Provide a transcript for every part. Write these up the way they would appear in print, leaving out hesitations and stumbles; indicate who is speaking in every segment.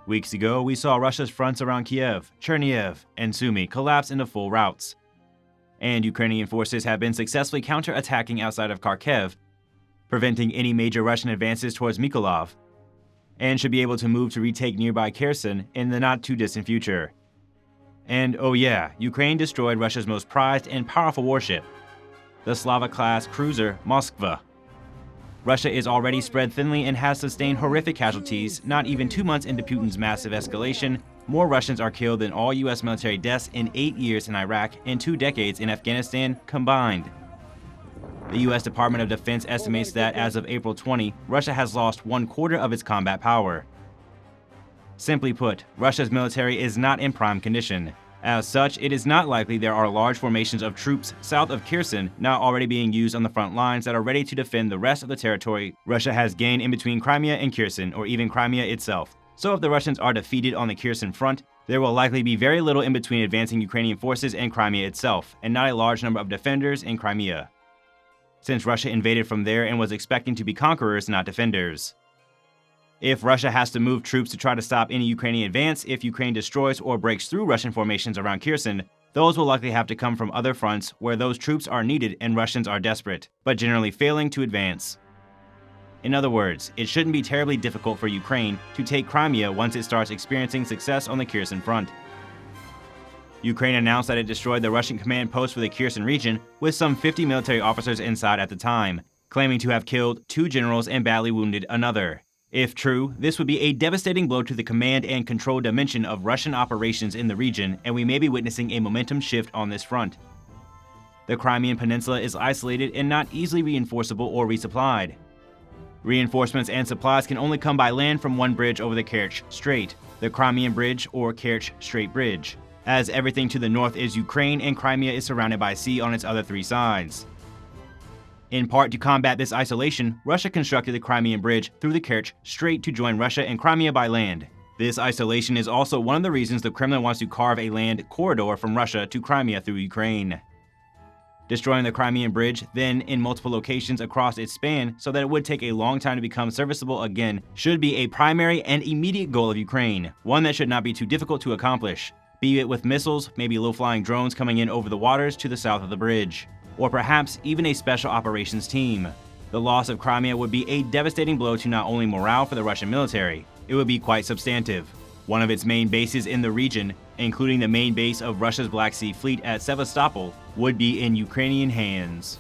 Speaker 1: Weeks ago, we saw Russia's fronts around Kiev, Chernihiv, and Sumy collapse into full routes. And Ukrainian forces have been successfully counter-attacking outside of Kharkiv, preventing any major Russian advances towards Mykolaiv, and should be able to move to retake nearby Kherson in the not-too-distant future. And oh yeah, Ukraine destroyed Russia's most prized and powerful warship, the Slava-class cruiser Moskva. Russia is already spread thinly and has sustained horrific casualties. Not even 2 months into Putin's massive escalation, more Russians are killed than all US military deaths in 8 years in Iraq and 2 decades in Afghanistan combined. The US Department of Defense estimates that as of April 20, Russia has lost 1/4 of its combat power. Simply put, Russia's military is not in prime condition. As such, it is not likely there are large formations of troops south of Kherson not already being used on the front lines that are ready to defend the rest of the territory Russia has gained in between Crimea and Kherson, or even Crimea itself. So if the Russians are defeated on the Kherson front, there will likely be very little in between advancing Ukrainian forces and Crimea itself, and not a large number of defenders in Crimea, since Russia invaded from there and was expecting to be conquerors, not defenders. If Russia has to move troops to try to stop any Ukrainian advance, if Ukraine destroys or breaks through Russian formations around Kherson, those will likely have to come from other fronts where those troops are needed and Russians are desperate, but generally failing to advance. In other words, it shouldn't be terribly difficult for Ukraine to take Crimea once it starts experiencing success on the Kherson front. Ukraine announced that it destroyed the Russian command post for the Kherson region with some 50 military officers inside at the time, claiming to have killed 2 generals and badly wounded another. If true, this would be a devastating blow to the command and control dimension of Russian operations in the region, and we may be witnessing a momentum shift on this front. The Crimean Peninsula is isolated and not easily reinforceable or resupplied. Reinforcements and supplies can only come by land from one bridge over the Kerch Strait, the Crimean Bridge or Kerch Strait Bridge, as everything to the north is Ukraine and Crimea is surrounded by sea on its other 3 sides. In part to combat this isolation, Russia constructed the Crimean Bridge through the Kerch Strait to join Russia and Crimea by land. This isolation is also one of the reasons the Kremlin wants to carve a land corridor from Russia to Crimea through Ukraine. Destroying the Crimean Bridge, then in multiple locations across its span so that it would take a long time to become serviceable again, should be a primary and immediate goal of Ukraine, one that should not be too difficult to accomplish, be it with missiles, maybe low-flying drones coming in over the waters to the south of the bridge, or perhaps even a special operations team. The loss of Crimea would be a devastating blow to not only morale for the Russian military, it would be quite substantive. One of its main bases in the region, including the main base of Russia's Black Sea Fleet at Sevastopol, would be in Ukrainian hands.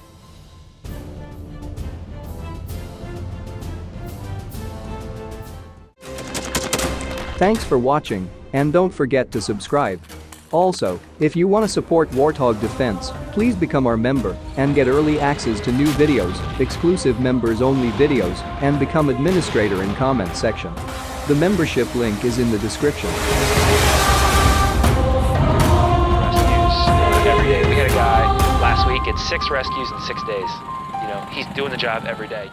Speaker 2: Thanks for watching, and don't forget to subscribe. Also, if you want to support Warthog Defense, please become our member and get early access to new videos, exclusive members-only videos, and become administrator in comment section. The membership link is in the description.
Speaker 3: Rescues every day. We had a guy last week, it's 6 rescues in 6 days. You know, he's doing the job every day.